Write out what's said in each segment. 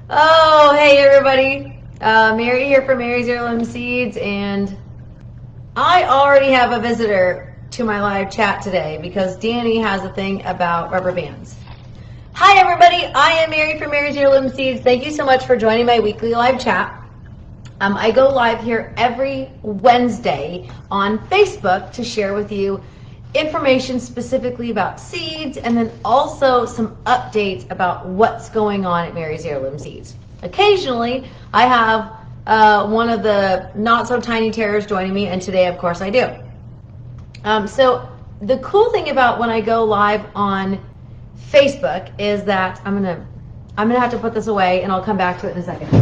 Oh, hey everybody. Mary here from Mary's Heirloom Seeds, and I already have a visitor to my live chat today because Danny has a thing about rubber bands. Hi everybody, I am Mary from Mary's Heirloom Seeds. Thank you so much for joining my weekly live chat. I go live here every Wednesday on Facebook to share with you information specifically about seeds, and then also some updates about what's going on at Mary's Heirloom Seeds. Occasionally, I have one of the not so tiny terrors joining me, and today, of course, I do. So the cool thing about when I go live on Facebook is that I'm gonna have to put this away, and I'll come back to it in a second.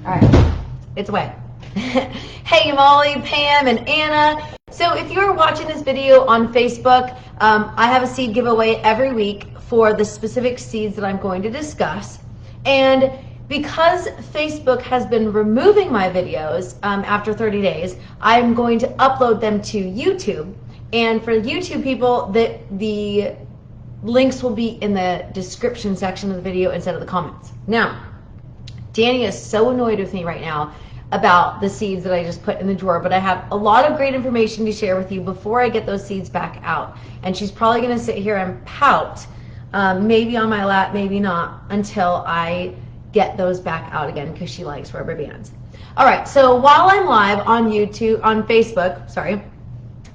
All right, it's away. Hey Molly, Pam, and Anna. So if you're watching this video on Facebook, I have a seed giveaway every week for the specific seeds that I'm going to discuss. And because Facebook has been removing my videos after 30 days, I'm going to upload them to YouTube. And for YouTube people, the links will be in the description section of the video instead of the comments. Now, Danny is so annoyed with me right now about the seeds that I just put in the drawer, but I have a lot of great information to share with you before I get those seeds back out. And she's probably gonna sit here and pout, maybe on my lap, maybe not, until I get those back out again, because she likes rubber bands. All right, so while I'm live on Facebook, sorry,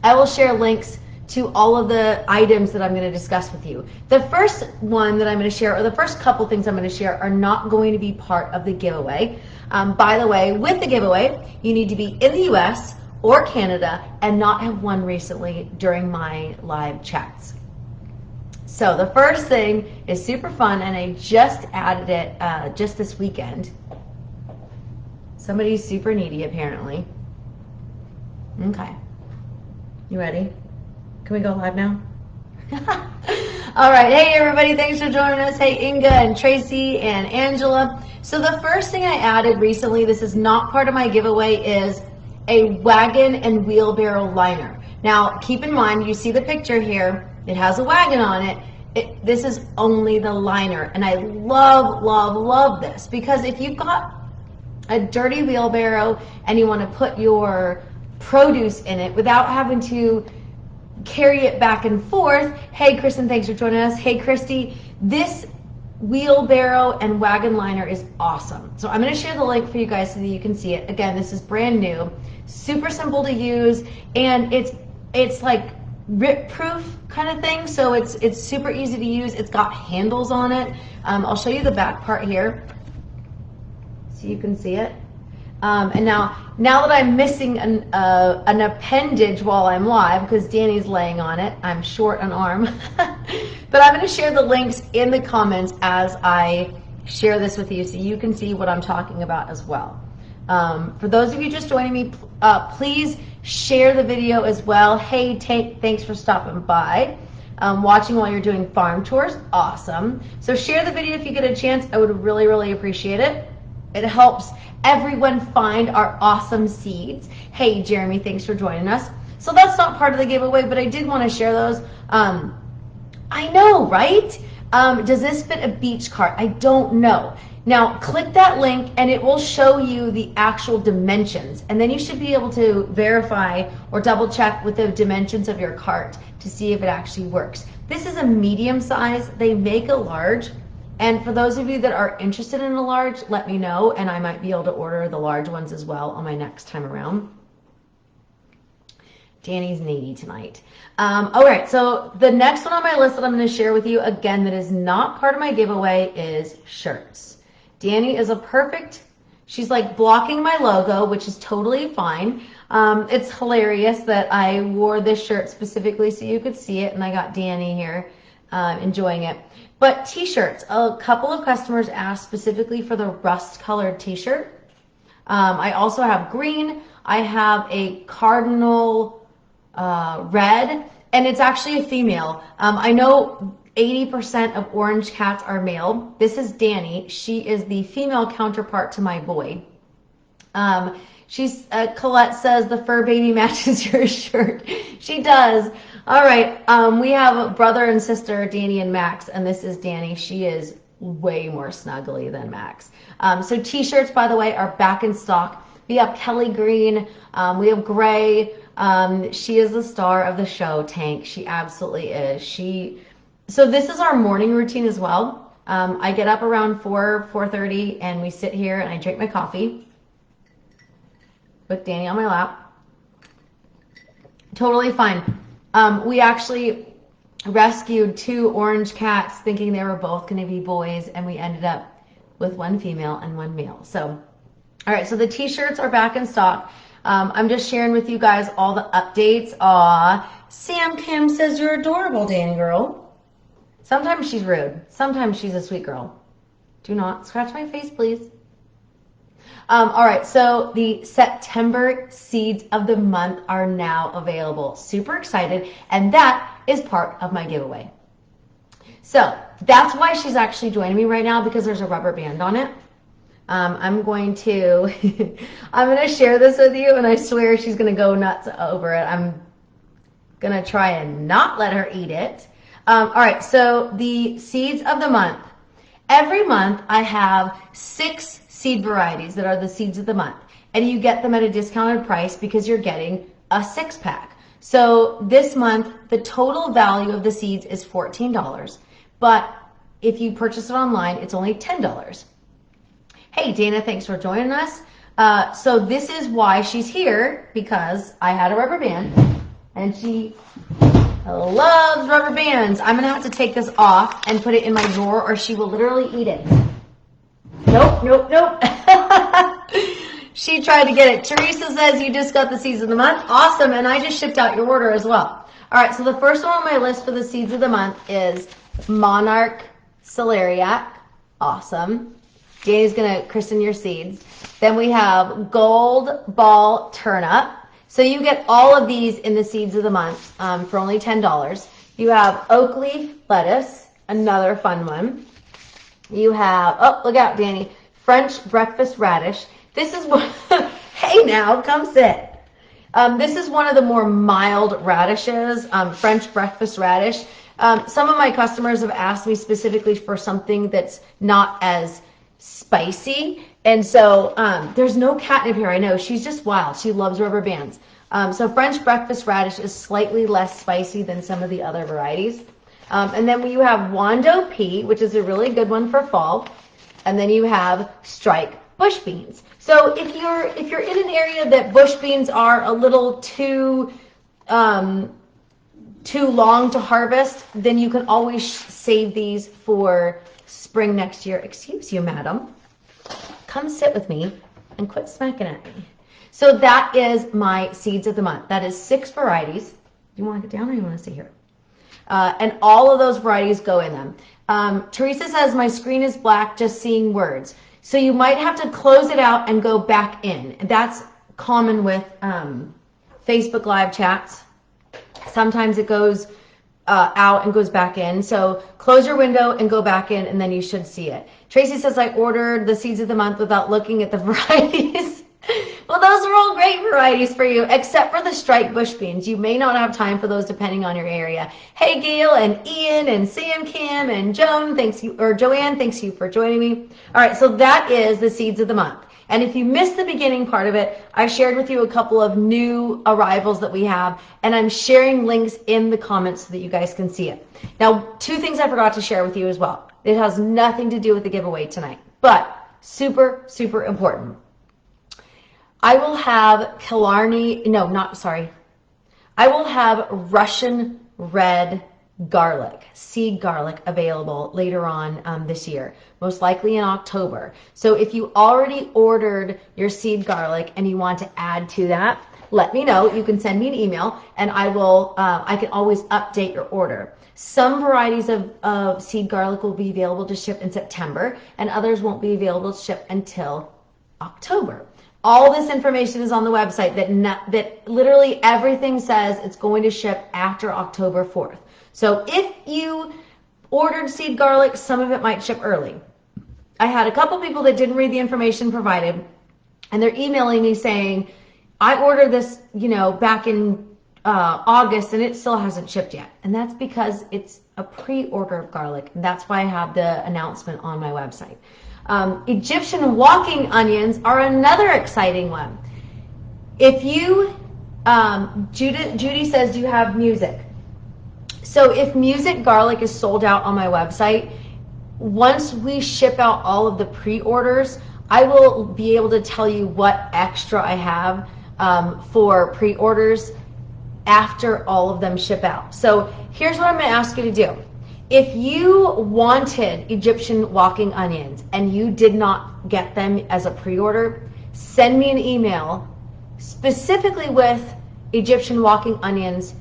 I will share links to all of the items that I'm going to discuss with you. The first one that I'm going to share, or the first couple things I'm going to share, are not going to be part of the giveaway. By the way, with the giveaway, you need to be in the US or Canada and not have won recently during my live chats. So the first thing is super fun, and I just added it just this weekend. Somebody's super needy apparently. Okay, you ready? Can we go live now? All right, hey everybody, thanks for joining us. Hey Inga and Tracy and Angela. So the first thing I added recently, this is not part of my giveaway, is a wagon and wheelbarrow liner. Now keep in mind, you see the picture here, it has a wagon on it. This is only the liner, and I love, love, love this, because if you've got a dirty wheelbarrow and you want to put your produce in it without having to carry it back and forth. Hey Kristen, thanks for joining us. Hey Christy, this wheelbarrow and wagon liner is awesome. So I'm going to share the link for you guys so that you can see it. Again, this is brand new, super simple to use, and it's like rip proof kind of thing, so it's super easy to use. It's got handles on it. I'll show you the back part here so you can see it. And now that I'm missing an appendage while I'm live, because Danny's laying on it, I'm short an arm, but I'm going to share the links in the comments as I share this with you so you can see what I'm talking about as well. For those of you just joining me, please share the video as well. Hey, thanks for stopping by. Watching while you're doing farm tours, awesome. So share the video if you get a chance. I would really, really appreciate it. It helps everyone find our awesome seeds. Hey, Jeremy, thanks for joining us. So that's not part of the giveaway, but I did want to share those. I know, right? Does this fit a beach cart? I don't know. Now, click that link, and it will show you the actual dimensions. And then you should be able to verify or double check with the dimensions of your cart to see if it actually works. This is a medium size. They make a large. And for those of you that are interested in a large, let me know, and I might be able to order the large ones as well on my next time around. Danny's needy tonight. All right, so the next one on my list that I'm going to share with you, again, that is not part of my giveaway, is shirts. Danny is a perfect, she's like blocking my logo, which is totally fine. It's hilarious that I wore this shirt specifically so you could see it, and I got Danny here enjoying it. But t-shirts, a couple of customers asked specifically for the rust colored t-shirt. I also have green. I have a cardinal red, and it's actually a female. I know 80% of orange cats are male. This is Danny. She is the female counterpart to my boy. Colette says the fur baby matches your shirt. She does. All right, we have brother and sister, Danny and Max, and this is Danny. She is way more snuggly than Max. So t-shirts, by the way, are back in stock. We have Kelly Green, we have Gray. She is the star of the show, Tank. She absolutely is. So this is our morning routine as well. I get up around 4:30, and we sit here and I drink my coffee with Danny on my lap. Totally fine. We actually rescued 2 orange cats thinking they were both going to be boys, and we ended up with 1 female and 1 male. So, all right, so the t-shirts are back in stock. I'm just sharing with you guys all the updates. Aw, Sam Kim says you're adorable, Danny girl. Sometimes she's rude. Sometimes she's a sweet girl. Do not scratch my face, please. All right, so the September seeds of the month are now available. Super excited, and that is part of my giveaway. So that's why she's actually joining me right now, because there's a rubber band on it. I'm going to share this with you, and I swear she's going to go nuts over it. I'm going to try and not let her eat it. All right, so the seeds of the month. Every month I have 6 seed varieties that are the seeds of the month, and you get them at a discounted price because you're getting a 6-pack. So this month, the total value of the seeds is $14, but if you purchase it online, it's only $10. Hey, Dana, thanks for joining us. So this is why she's here, because I had a rubber band, and she loves rubber bands. I'm gonna have to take this off and put it in my drawer, or she will literally eat it. Nope, nope, nope. She tried to get it. Teresa says you just got the seeds of the month. Awesome, and I just shipped out your order as well. All right, so the first one on my list for the seeds of the month is Monarch Celeriac. Awesome. Danny's gonna christen your seeds. Then we have Gold Ball Turnip. So you get all of these in the seeds of the month for only $10. You have Oak Leaf Lettuce, another fun one. You have, oh, look out, Danny, French Breakfast Radish. This is one, hey now, come sit. This is one of the more mild radishes, French Breakfast Radish. Some of my customers have asked me specifically for something that's not as spicy. And so there's no catnip here, I know. She's just wild. She loves rubber bands. So French Breakfast Radish is slightly less spicy than some of the other varieties. And then you have Wando Pea, which is a really good one for fall. And then you have Strike Bush Beans. So if you're in an area that bush beans are a little too long to harvest, then you can always save these for spring next year. Excuse you, madam. Come sit with me and quit smacking at me. So that is my seeds of the month. That is 6 varieties. You want to get down, or you want to stay here? And all of those varieties go in them. Teresa says, my screen is black, just seeing words. So you might have to close it out and go back in. That's common with Facebook live chats. Sometimes it goes out and goes back in. So close your window and go back in, and then you should see it. Tracy says, I ordered the seeds of the month without looking at the varieties. Well, those are all great varieties for you, except for the striped bush beans. You may not have time for those depending on your area. Hey, Gail and Ian and Sam Kim and Joanne, thanks you for joining me. All right, so that is the seeds of the month. And if you missed the beginning part of it, I shared with you a couple of new arrivals that we have, and I'm sharing links in the comments so that you guys can see it. Now, 2 things I forgot to share with you as well. It has nothing to do with the giveaway tonight, but super, super important. I will have I will have Russian red garlic, seed garlic available later on this year, most likely in October. So if you already ordered your seed garlic and you want to add to that, let me know. You can send me an email, and I can always update your order. Some varieties of seed garlic will be available to ship in September, and others won't be available to ship until October. All this information is on the website that literally everything says it's going to ship after October 4th. So if you ordered seed garlic, some of it might ship early. I had a couple people that didn't read the information provided, and they're emailing me saying, I ordered this, back in August, and it still hasn't shipped yet. And that's because it's a pre-order of garlic. And that's why I have the announcement on my website. Egyptian walking onions are another exciting one. If you, Judy says, do you have music? So if music garlic is sold out on my website, once we ship out all of the pre-orders, I will be able to tell you what extra I have for pre-orders after all of them ship out. So here's what I'm going to ask you to do. If you wanted Egyptian walking onions and you did not get them as a pre-order, send me an email specifically with Egyptian walking onions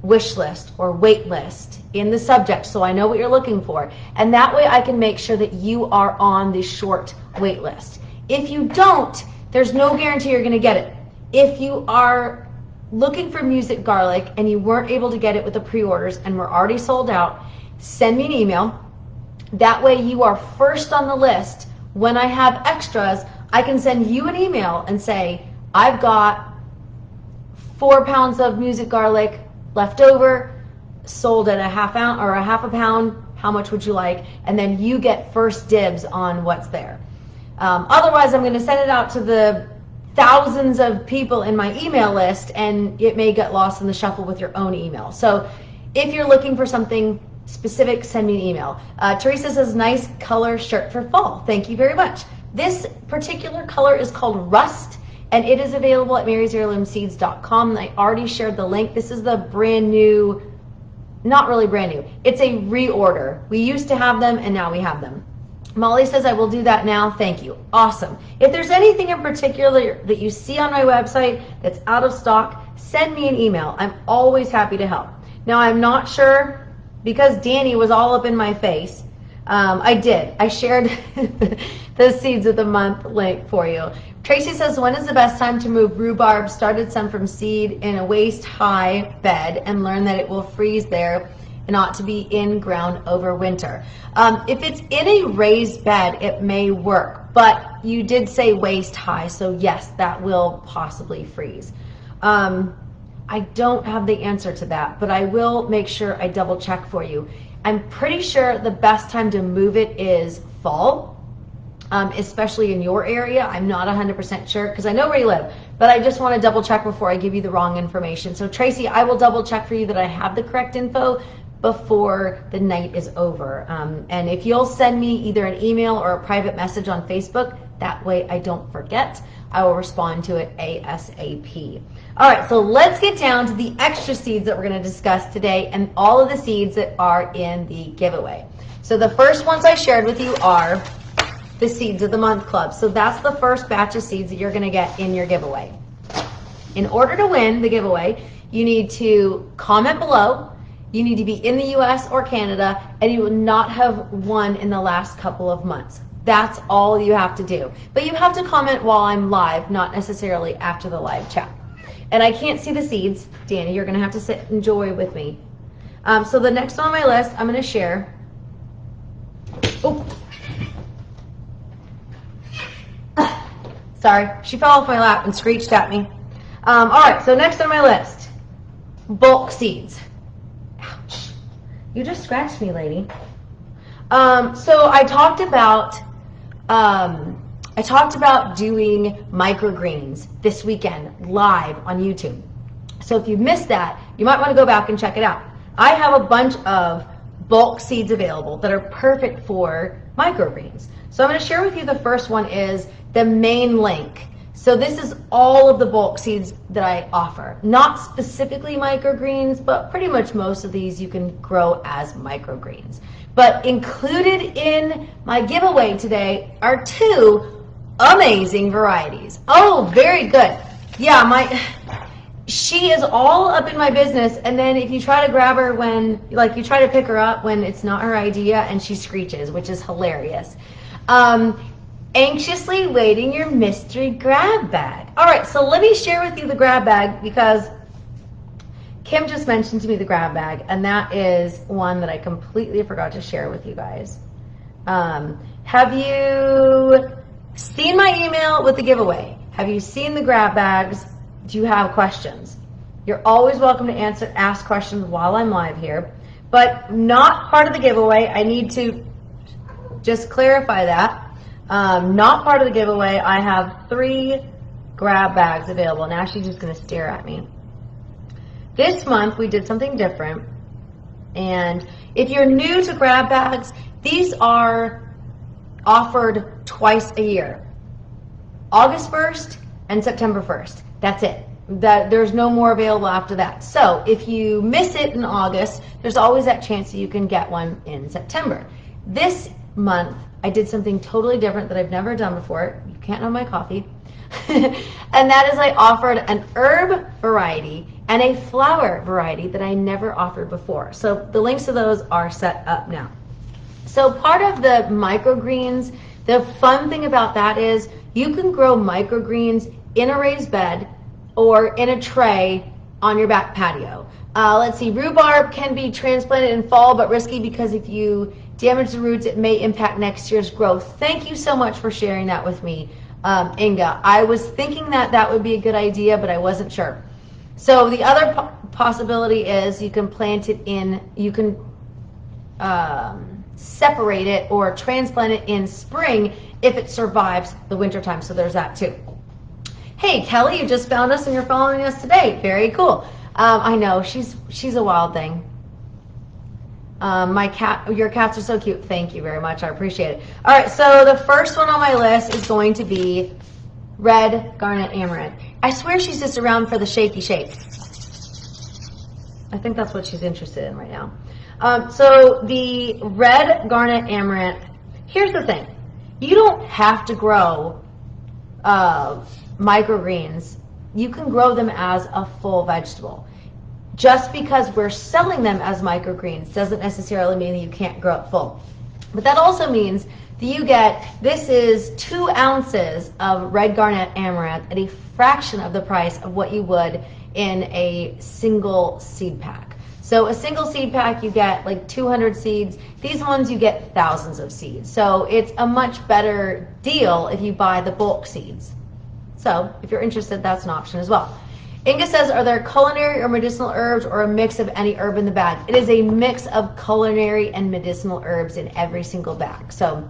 wish list or wait list in the subject, so I know what you're looking for, and that way I can make sure that you are on the short wait list. If you don't, there's no guarantee you're going to get it. If you are looking for music garlic and you weren't able to get it with the pre-orders and we're already sold out, send me an email. That way you are first on the list. When I have extras, I can send you an email and say, I've got 4 pounds of music garlic left over, sold at a half ounce or a half a pound. How much would you like? And then you get first dibs on what's there. Otherwise, I'm going to send it out to the thousands of people in my email list, and it may get lost in the shuffle with your own email. So if you're looking for something specific, send me an email. Teresa says, nice color shirt for fall. Thank you very much. This particular color is called Rust, and it is available at marysheirloomseeds.com. And I already shared the link. This is the brand new, not really brand new, it's a reorder. We used to have them and now we have them. Molly says, I will do that now. Thank you. Awesome. If there's anything in particular that you see on my website that's out of stock, send me an email. I'm always happy to help. Now, I'm not sure, because Danny was all up in my face. I shared the Seeds of the Month link for you. Tracy says, when is the best time to move rhubarb? Started some from seed in a waist-high bed and learned that it will freeze there and ought to be in ground over winter. If it's in a raised bed, it may work, but you did say waist-high, so yes, that will possibly freeze. I don't have the answer to that, but I will make sure I double check for you. I'm pretty sure the best time to move it is fall. Especially in your area. I'm not 100% sure because I know where you live, but I just want to double check before I give you the wrong information. So Tracy, I will double check for you that I have the correct info before the night is over. And if you'll send me either an email or a private message on Facebook, that way I don't forget, I will respond to it ASAP. All right, so let's get down to the extra seeds that we're going to discuss today and all of the seeds that are in the giveaway. So the first ones I shared with you are the Seeds of the Month Club. So that's the first batch of seeds that you're going to get in your giveaway. In order to win the giveaway, you need to comment below, you need to be in the US or Canada, and you will not have won in the last couple of months. That's all you have to do. But you have to comment while I'm live, not necessarily after the live chat. And I can't see the seeds. Danny, you're going to have to sit and enjoy with me. So the next on my list, I'm going to share. Oh. Sorry, she fell off my lap and screeched at me. All right, so next on my list, bulk seeds. Ouch. You just scratched me, lady. So I talked about doing microgreens this weekend live on YouTube. So if you missed that, you might want to go back and check it out. I have a bunch of bulk seeds available that are perfect for microgreens. So I'm going to share with you the first one is the main link. So this is all of the bulk seeds that I offer. Not specifically microgreens, but pretty much most of these you can grow as microgreens. But included in my giveaway today are 2 amazing varieties. Oh, very good. Yeah, she is all up in my business, and then if you try to grab her when, like, you try to pick her up when it's not her idea, and she screeches, which is hilarious. Anxiously waiting your mystery grab bag. All right, so let me share with you the grab bag because Kim just mentioned to me the grab bag, and that is one that I completely forgot to share with you guys. Have you seen my email with the giveaway? Have you seen the grab bags? Do you have questions? You're always welcome to ask questions while I'm live here. but not part of the giveaway. I need to just clarify that. Not part of the giveaway. I have 3 grab bags available. Now she's just going to stare at me. This month we did something different, and if you're new to grab bags, these are offered twice a year. August 1st and September 1st. That's it. There's no more available after that. So if you miss it in August, there's always that chance that you can get one in September. This month I did something totally different that I've never done before. You can't know my coffee. And that is I offered an herb variety and a flower variety that I never offered before. So the links to those are set up now. So part of the microgreens, the fun thing about that is you can grow microgreens in a raised bed or in a tray on your back patio. Let's see, rhubarb can be transplanted in fall, but risky because if you damage the roots, it may impact next year's growth. Thank you so much for sharing that with me, Inga. I was thinking that that would be a good idea, but I wasn't sure. So the other possibility is you can plant it in, you can separate it or transplant it in spring if it survives the winter time. So there's that too. Hey Kelly, you just found us and you're following us today. Very cool. I know she's a wild thing. My cat, your cats are so cute. Thank you very much. I appreciate it. All right, so the first one on my list is going to be red garnet amaranth. I swear she's just around for the shaky shake. I think that's what she's interested in right now. So the red garnet amaranth, here's the thing. You don't have to grow microgreens. You can grow them as a full vegetable. Just because we're selling them as microgreens doesn't necessarily mean that you can't grow it full. But that also means that you get, this is 2 ounces of red garnet amaranth at a fraction of the price of what you would in a single seed pack. So a single seed pack, you get like 200 seeds. These ones you get thousands of seeds. So it's a much better deal if you buy the bulk seeds. So if you're interested, that's an option as well. Inga says, are there culinary or medicinal herbs or a mix of any herb in the bag? It is a mix of culinary and medicinal herbs in every single bag. So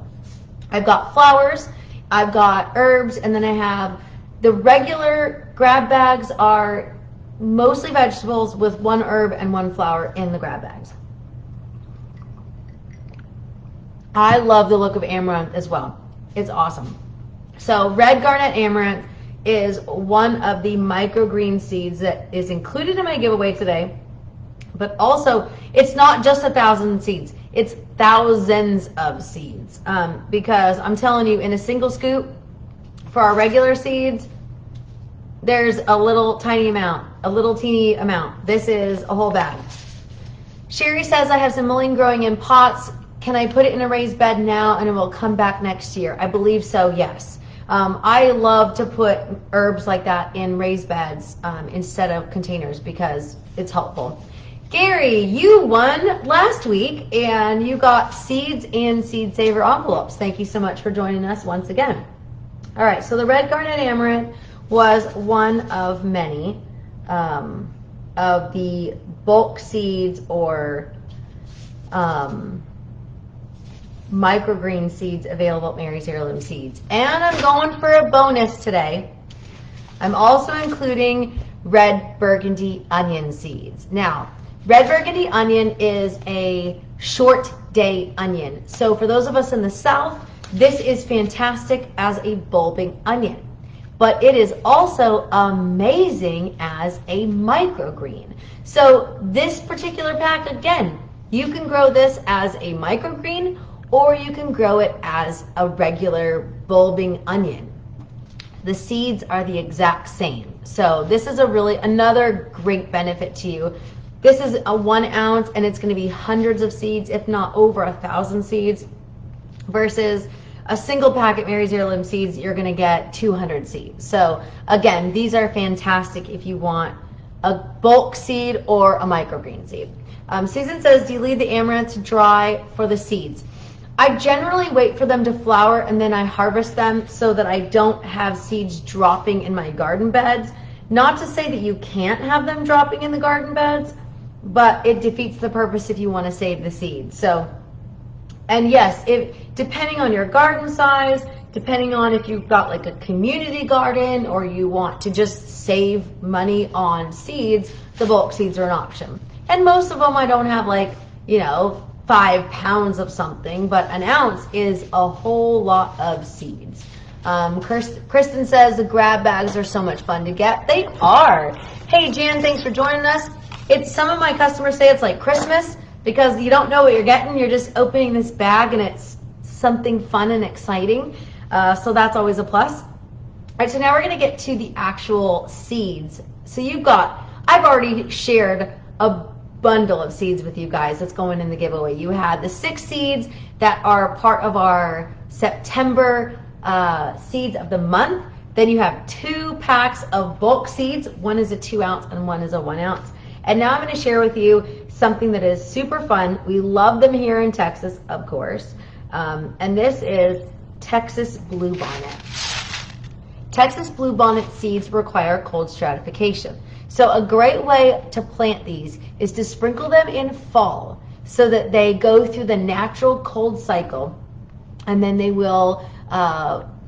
I've got flowers, I've got herbs, and then I have the regular grab bags are mostly vegetables with 1 herb and 1 flower in the grab bags. I love the look of amaranth as well. It's awesome. So red garnet amaranth is one of the microgreen seeds that is included in my giveaway today, but also it's not just 1,000 seeds, it's thousands of seeds, because I'm telling you, in a single scoop for our regular seeds, there's a little tiny amount, a little teeny amount. This is a whole bag. Sherry says, I have some mullein growing in pots. Can I put it in a raised bed now and it will come back next year? I believe so, yes. I love to put herbs like that in raised beds instead of containers because it's helpful. Gary, you won last week and you got seeds and Seed Saver envelopes. Thank you so much for joining us once again. All right, so the red garnet amaranth was one of many of the bulk seeds or microgreen seeds available at Mary's Heirloom Seeds. And I'm going for a bonus today. I'm also including red burgundy onion seeds. Now, red burgundy onion is a short day onion. So for those of us in the South, this is fantastic as a bulbing onion. But it is also amazing as a microgreen. So this particular pack, again, you can grow this as a microgreen or you can grow it as a regular bulbing onion. The seeds are the exact same. So this is another great benefit to you. This is a 1 ounce and it's going to be hundreds of seeds, if not over 1,000 seeds, versus a single pack at Mary's Heirloom Seeds, you're going to get 200 seeds. So again, these are fantastic if you want a bulk seed or a microgreen seed. Susan says, do you leave the amaranth to dry for the seeds? I generally wait for them to flower and then I harvest them so that I don't have seeds dropping in my garden beds. Not to say that you can't have them dropping in the garden beds, but it defeats the purpose if you want to save the seeds. So, and yes, depending on your garden size, depending on if you've got like a community garden or you want to just save money on seeds, the bulk seeds are an option. And most of them I don't have like, you know, 5 pounds of something, but an ounce is a whole lot of seeds. Kristen says the grab bags are so much fun to get. They are. Hey Jan, thanks for joining us. Some of my customers say it's like Christmas because you don't know what you're getting. You're just opening this bag and it's something fun and exciting. So that's always a plus. All right, so now we're going to get to the actual seeds. So I've already shared a bundle of seeds with you guys that's going in the giveaway. You had the 6 seeds that are part of our September seeds of the month. Then you have 2 packs of bulk seeds. One is a 2 ounce and one is a 1 ounce. And now I'm going to share with you something that is super fun. We love them here in Texas, of course. And this is Texas Bluebonnet. Texas Bluebonnet seeds require cold stratification. So a great way to plant these is to sprinkle them in fall so that they go through the natural cold cycle, and then they will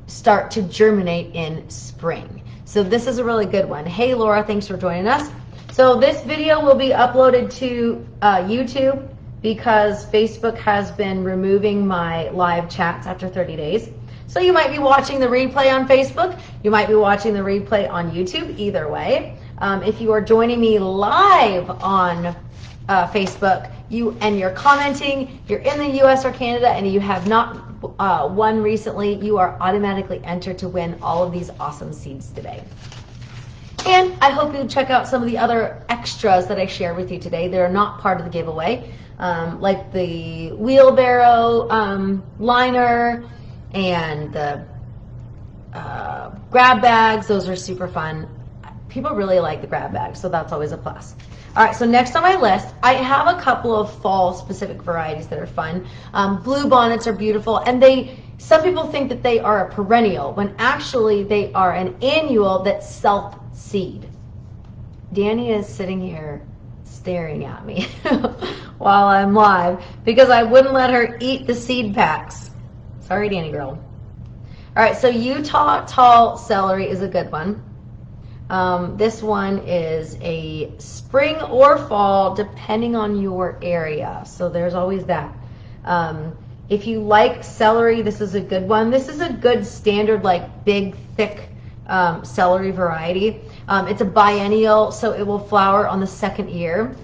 start to germinate in spring. So this is a really good one. Hey Laura, thanks for joining us. So this video will be uploaded to YouTube because Facebook has been removing my live chats after 30 days. So you might be watching the replay on Facebook, you might be watching the replay on YouTube, either way. If you are joining me live on Facebook, you're commenting, you're in the US or Canada, and you have not won recently, you are automatically entered to win all of these awesome seeds today. And I hope you check out some of the other extras that I shared with you today. They're not part of the giveaway, like the wheelbarrow liner and the grab bags. Those are super fun. People really like the grab bags, so that's always a plus. All right, so next on my list, I have a couple of fall specific varieties that are fun. Blue bonnets are beautiful, and some people think that they are a perennial when actually they are an annual that self-seed. Danny is sitting here staring at me while I'm live because I wouldn't let her eat the seed packs. Sorry, Danny girl. All right, so Utah tall celery is a good one. This one is a spring or fall depending on your area, so there's always that. If you like celery, this is a good one. This is a good standard, like big thick celery variety. It's a biennial, so it will flower on the 2nd year.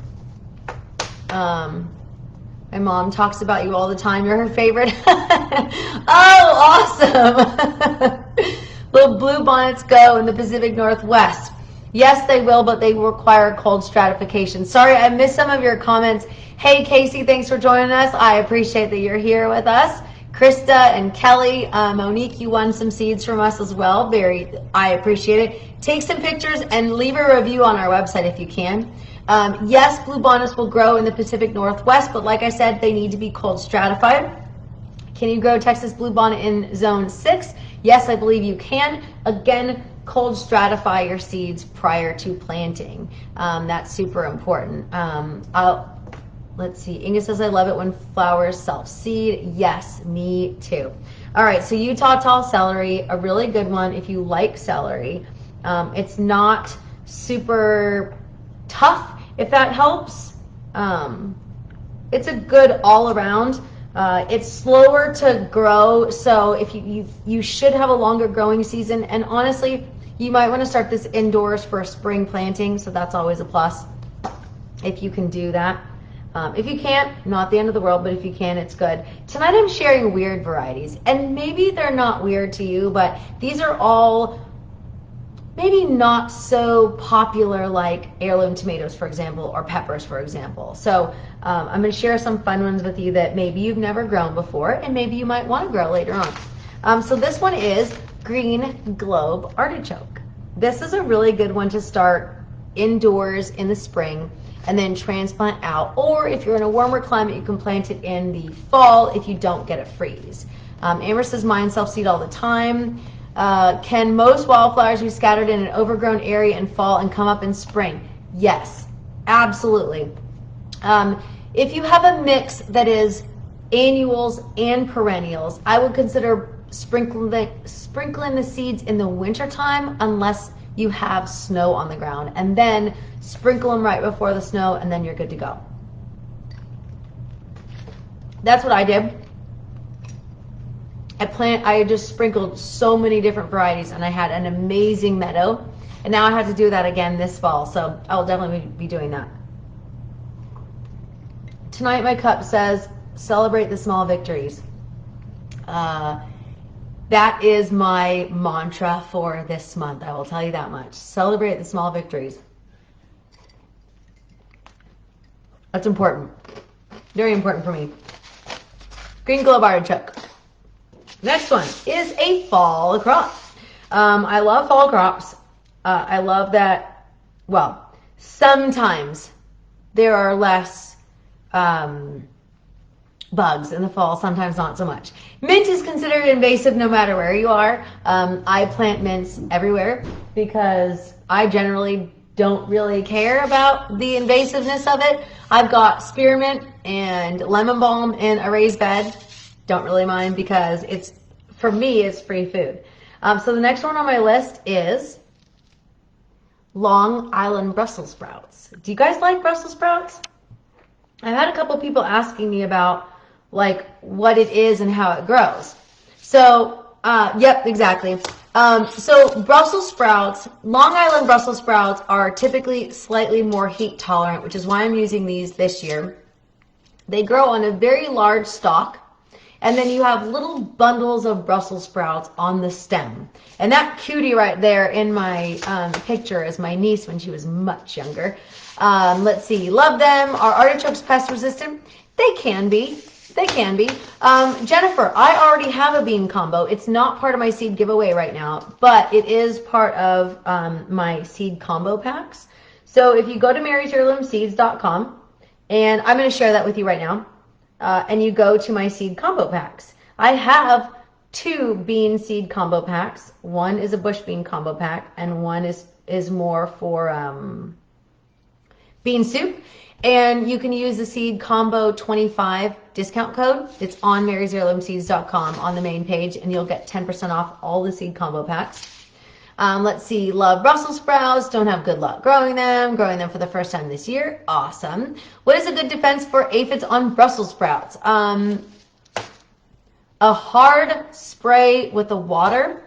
My mom talks about you all the time. You're her favorite. Oh, awesome. Will blue bonnets go in the Pacific Northwest? Yes, they will, but they require cold stratification. Sorry, I missed some of your comments. Hey, Casey, thanks for joining us. I appreciate that you're here with us. Krista and Kelly, Monique, you won some seeds from us as well. I appreciate it. Take some pictures and leave a review on our website if you can. Yes, blue bonnets will grow in the Pacific Northwest, but like I said, they need to be cold stratified. Can you grow Texas blue-bonnet in zone 6? Yes, I believe you can. Again, cold stratify your seeds prior to planting. That's super important. Let's see. Inga says, I love it when flowers self-seed. Yes, me too. All right, so Utah tall celery, a really good one if you like celery. It's not super tough, if that helps. It's a good all-around. It's slower to grow, so if you should have a longer growing season, and honestly, you might want to start this indoors for a spring planting, so that's always a plus if you can do that. If you can't, not the end of the world, but if you can, it's good. Tonight I'm sharing weird varieties, and maybe they're not weird to you, but these are all maybe not so popular like heirloom tomatoes, for example, or peppers, for example. So I'm going to share some fun ones with you that maybe you've never grown before, and maybe you might want to grow later on. So this one is green globe artichoke. This is a really good one to start indoors in the spring and then transplant out, or if you're in a warmer climate, you can plant it in the fall if you don't get a freeze. Amber says, mine self-seed all the time. Can most wildflowers be scattered in an overgrown area in fall and come up in spring? Yes, absolutely. If you have a mix that is annuals and perennials, I would consider sprinkling the seeds in the winter time unless you have snow on the ground, and then sprinkle them right before the snow, and then you're good to go. That's what I did. I just sprinkled so many different varieties, and I had an amazing meadow, and now I have to do that again this fall, so I'll definitely be doing that. Tonight my cup says, celebrate the small victories. That is my mantra for this month, I will tell you that much. Celebrate the small victories. That's important. Very important for me. Green globe artichoke. Next one is a fall crop. I love fall crops. I love that, well, sometimes there are less bugs in the fall, sometimes not so much. Mint is considered invasive no matter where you are. I plant mints everywhere because I generally don't really care about the invasiveness of it. I've got spearmint and lemon balm in a raised bed. Don't really mind because it's, for me, it's free food. So the next one on my list is Long Island Brussels sprouts. Do you guys like Brussels sprouts? I've had a couple people asking me about like what it is and how it grows. So, yep, exactly. So Brussels sprouts, Long Island Brussels sprouts are typically slightly more heat tolerant, which is why I'm using these this year. They grow on a very large stalk, and then you have little bundles of Brussels sprouts on the stem. And that cutie right there in my picture is my niece when she was much younger. Let's see, love them. Are artichokes pest resistant? They can be. They can be. Jennifer, I already have a bean combo. It's not part of my seed giveaway right now, but it is part of my seed combo packs. So if you go to marysheirloomseeds.com, and I'm going to share that with you right now, and you go to my seed combo packs. I have 2 bean seed combo packs. One is a bush bean combo pack, and one is more for bean soup. And you can use the seed combo 25 discount code. It's on marysheirloomseeds.com on the main page, and you'll get 10% off all the seed combo packs. Let's see, love Brussels sprouts, don't have good luck growing them for the first time this year. Awesome. What is a good defense for aphids on Brussels sprouts? A hard spray with the water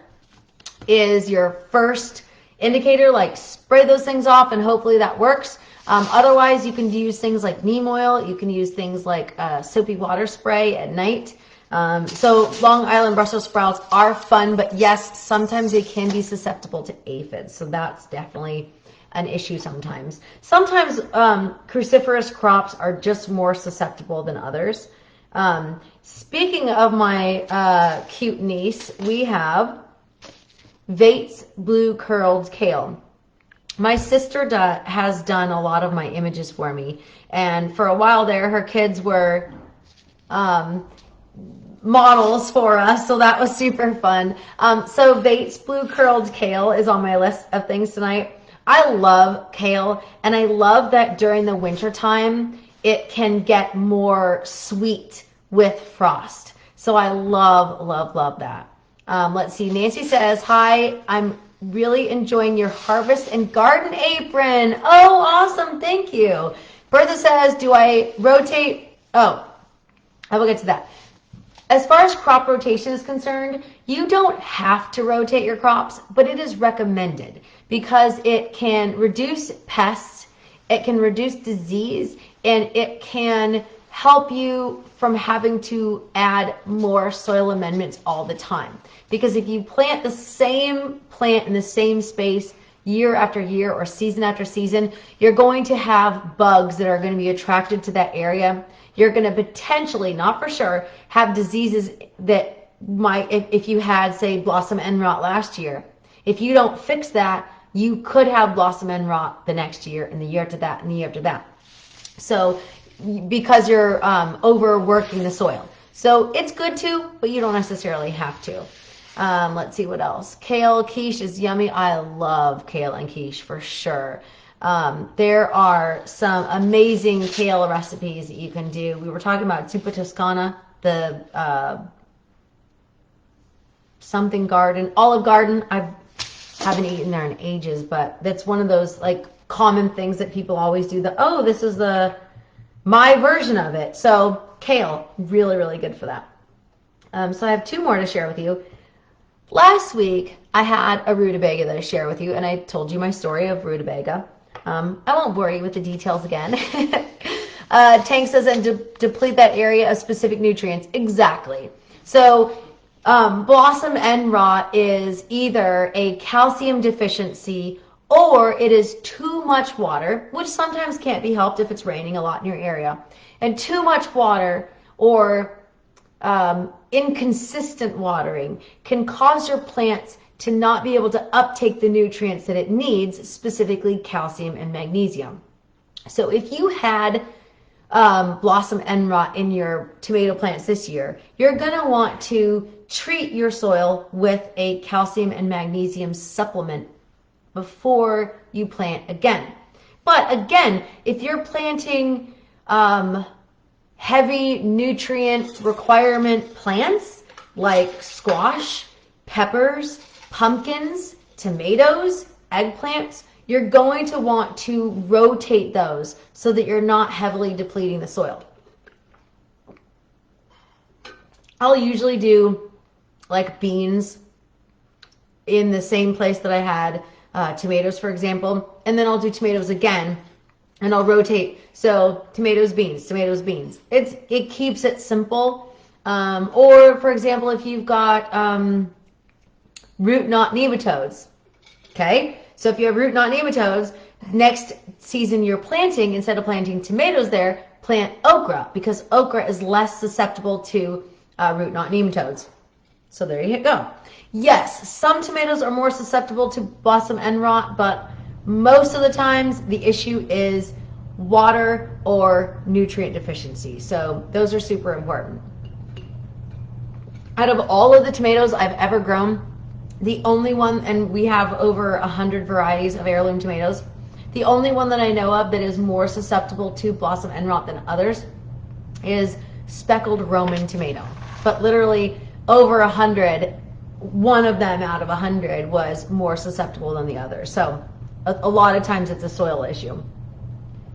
is your first indicator. Like, spray those things off and hopefully that works. Otherwise, you can use things like neem oil. You can use things like soapy water spray at night. So Long Island Brussels sprouts are fun, but yes, sometimes they can be susceptible to aphids. So that's definitely an issue sometimes. Sometimes cruciferous crops are just more susceptible than others. Speaking of my cute niece, we have VATES Blue Curled Kale. My sister has done a lot of my images for me, and for a while there, her kids were models for us, so that was super fun. So VATES Blue Curled Kale is on my list of things tonight. I love kale, and I love that during the winter time, it can get more sweet with frost. So I love, love, love that. Let's see, Nancy says, hi, I'm really enjoying your harvest and garden apron. Oh, awesome, thank you. Bertha says, do I rotate? Oh, I will get to that. As far as crop rotation is concerned, you don't have to rotate your crops, but it is recommended because it can reduce pests, it can reduce disease, and it can help you from having to add more soil amendments all the time. Because if you plant the same plant in the same space year after year or season after season, you're going to have bugs that are going to be attracted to that area. You're going to potentially, not for sure, have diseases that might, if you had, say, blossom end rot last year. If you don't fix that, you could have blossom end rot the next year, and the year after that, and the year after that. So, because you're overworking the soil. So it's good to, but you don't necessarily have to. Let's see what else. Kale quiche is yummy. I love kale and quiche for sure. There are some amazing kale recipes that you can do. We were talking about Zuppa Toscana, the something garden, Olive Garden. I haven't eaten there in ages, but that's one of those like common things that people always do. Oh, this is my version of it. So kale, really, really good for that. So I have 2 more to share with you. Last week, I had a rutabaga that I share with you, and I told you my story of rutabaga. I won't bore you with the details again. Tank says, and deplete that area of specific nutrients. Exactly. So blossom end rot is either a calcium deficiency or it is too much water, which sometimes can't be helped if it's raining a lot in your area. And too much water or inconsistent watering can cause your plants to not be able to uptake the nutrients that it needs, specifically calcium and magnesium. So if you had blossom end rot in your tomato plants this year, you're going to want to treat your soil with a calcium and magnesium supplement before you plant again. But again, if you're planting heavy nutrient requirement plants like squash, peppers, pumpkins, tomatoes, eggplants, you're going to want to rotate those so that you're not heavily depleting the soil. I'll usually do like beans in the same place that I had tomatoes, for example, and then I'll do tomatoes again and I'll rotate. So tomatoes, beans, tomatoes, beans. It keeps it simple. Or for example, if you've got root knot nematodes, okay? So if you have root knot nematodes, next season you're planting, instead of planting tomatoes there, plant okra, because okra is less susceptible to root knot nematodes. So there you go. Yes, some tomatoes are more susceptible to blossom end rot, but most of the times the issue is water or nutrient deficiency. So those are super important. Out of all of the tomatoes I've ever grown, the only one, and we have over 100 varieties of heirloom tomatoes, the only one that I know of that is more susceptible to blossom end rot than others is speckled Roman tomato. But literally over 100, one of them out of 100 was more susceptible than the other. So a lot of times it's a soil issue.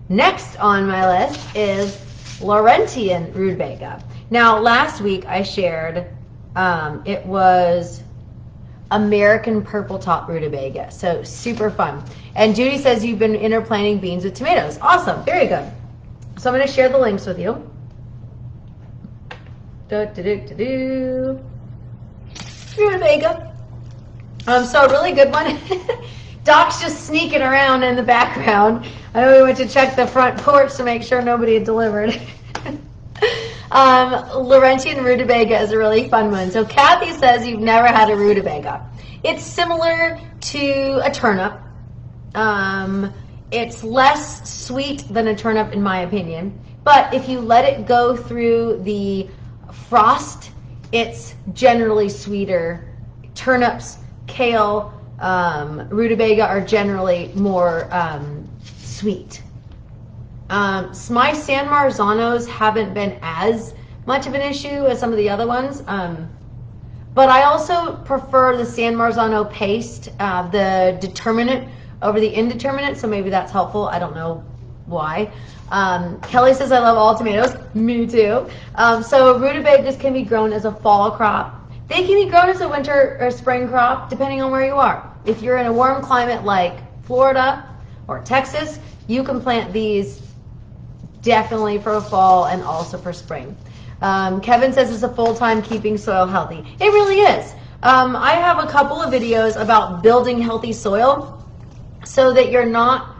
Next on my list is Laurentian rutabaga. Now last week I shared, it was American purple top rutabaga. So super fun. And Judy says you've been interplanting beans with tomatoes. Awesome. Very good. So I'm going to share the links with you. Rutabaga. So a really good one. Doc's just sneaking around in the background. I know we went to check the front porch to make sure nobody had delivered. Laurentian rutabaga is a really fun one. So Kathy says you've never had a rutabaga. It's similar to a turnip. It's less sweet than a turnip in my opinion, but if you let it go through the frost, it's generally sweeter. Turnips, kale, rutabaga are generally more sweet. My San Marzanos haven't been as much of an issue as some of the other ones, but I also prefer the San Marzano paste, the determinate over the indeterminate, so maybe that's helpful. I don't know why. Kelly says I love all tomatoes. Me too. So rutabagas can be grown as a fall crop. They can be grown as a winter or spring crop depending on where you are. If you're in a warm climate like Florida or Texas, you can plant these definitely for fall and also for spring. Kevin says it's a full-time keeping soil healthy. It really is. I have a couple of videos about building healthy soil so that you're not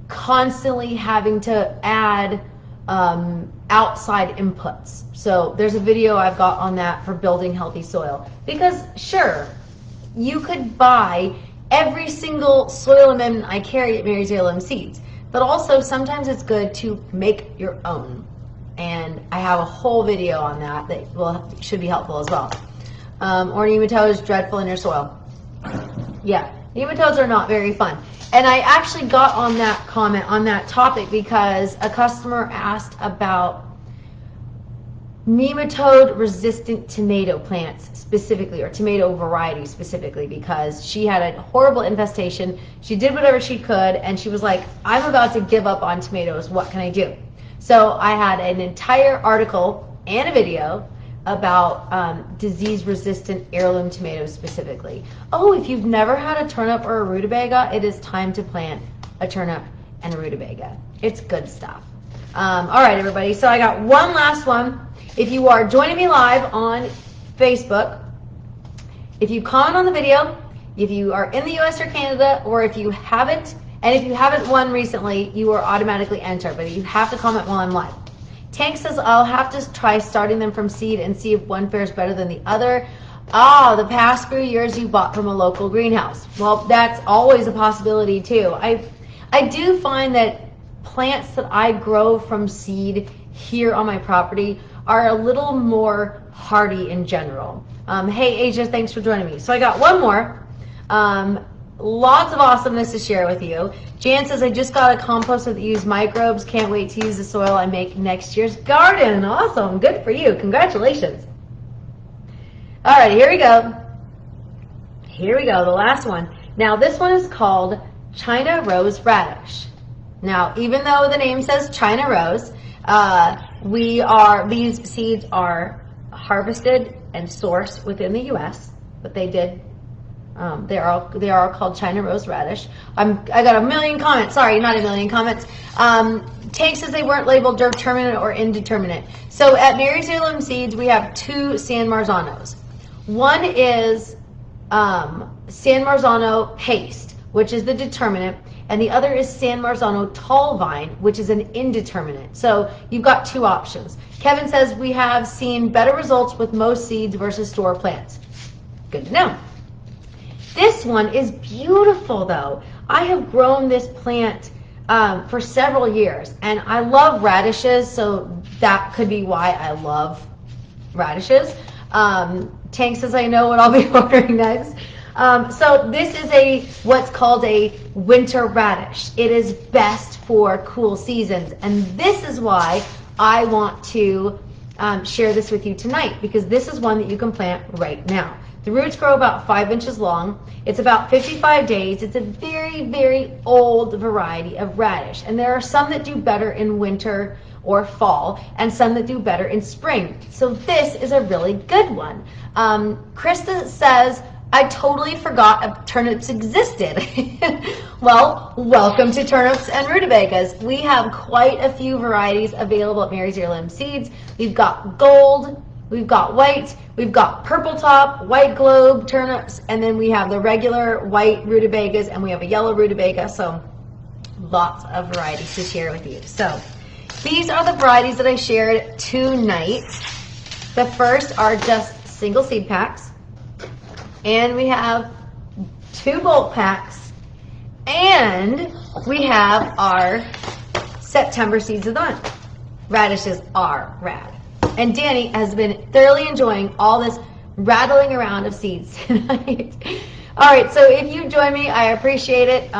constantly having to add outside inputs. So there's a video I've got on that for building healthy soil. Because sure, you could buy every single soil amendment I carry at Mary's Heirloom Seeds, but also sometimes it's good to make your own. And I have a whole video on that that should be helpful as well. Or nematode is dreadful in your soil. Yeah, Nematodes are not very fun. And I actually got on that comment, on that topic, because a customer asked about nematode resistant tomato plants specifically, or tomato varieties specifically, because she had a horrible infestation. She did whatever she could, and she was like, I'm about to give up on tomatoes. What can I do? So I had an entire article and a video about disease-resistant heirloom tomatoes specifically. Oh, if you've never had a turnip or a rutabaga, it is time to plant a turnip and a rutabaga. It's good stuff. All right, everybody. So I got one last one. If you are joining me live on Facebook, if you comment on the video, if you are in the US or Canada, or if you haven't, and if you haven't won recently, you are automatically entered, but you have to comment while I'm live. Tank says, I'll have to try starting them from seed and see if one fares better than the other. The past few years you bought from a local greenhouse. Well, that's always a possibility too. I do find that plants that I grow from seed here on my property are a little more hardy in general. Hey Asia, thanks for joining me. So I got one more. Lots of awesomeness to share with you. Jan says, I just got a composter that used microbes. Can't wait to use the soil I make next year's garden. Awesome. Good for you. Congratulations. All right, here we go. Here we go, the last one. Now, this one is called China Rose Radish. Now, even though the name says China Rose, these seeds are harvested and sourced within the U.S., but they did. They are called China Rose Radish. I got a million comments. Sorry, not a million comments. Tank says they weren't labeled determinate or indeterminate. So at Mary's Heirloom Seeds, we have two San Marzanos. One is San Marzano paste, which is the determinate, and the other is San Marzano tall vine, which is an indeterminate. So you've got two options. Kevin says we have seen better results with most seeds versus store plants. Good to know. This one is beautiful though. I have grown this plant for several years, and I love radishes, so that could be why I love radishes. Tank says I know what I'll be ordering next. So this is what's called a winter radish. It is best for cool seasons, and this is why I want to share this with you tonight, because this is one that you can plant right now. The roots grow about 5 inches long. It's about 55 days. It's a very, very old variety of radish. And there are some that do better in winter or fall, and some that do better in spring. So this is a really good one. Krista says, I totally forgot turnips existed. Well, welcome to turnips and rutabagas. We have quite a few varieties available at Mary's Heirloom Seeds. We've got gold, we've got white, we've got purple top, white globe turnips, and then we have the regular white rutabagas, and we have a yellow rutabaga, so lots of varieties to share with you. So these are the varieties that I shared tonight. The first are just single seed packs, and we have 2 bulk packs, and we have our September seeds of the month. Radishes are rad. And Danny has been thoroughly enjoying all this rattling around of seeds tonight. All right, so if you join me, I appreciate it.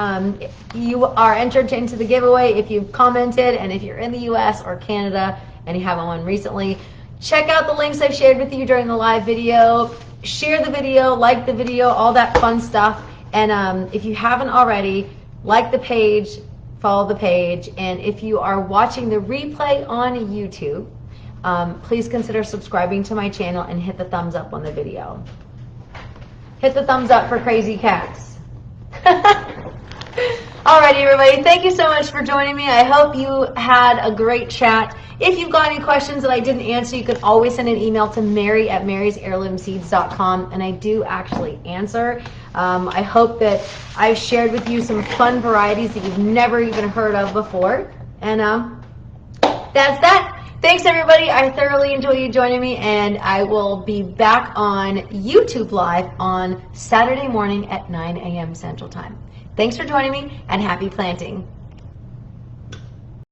You are entered into the giveaway if you've commented, and if you're in the US or Canada and you haven't won recently, check out the links I've shared with you during the live video. Share the video, like the video, all that fun stuff. And if you haven't already, like the page, follow the page. And if you are watching the replay on YouTube, please consider subscribing to my channel and hit the thumbs up on the video. Hit the thumbs up for Crazy Cats. Alrighty, everybody. Thank you so much for joining me. I hope you had a great chat. If you've got any questions that I didn't answer, you can always send an email to mary@marysheirloomseeds.com, and I do actually answer. I hope that I've shared with you some fun varieties that you've never even heard of before. And that's that. Thanks, everybody. I thoroughly enjoy you joining me, and I will be back on YouTube Live on Saturday morning at 9 a.m. Central Time. Thanks for joining me, and happy planting.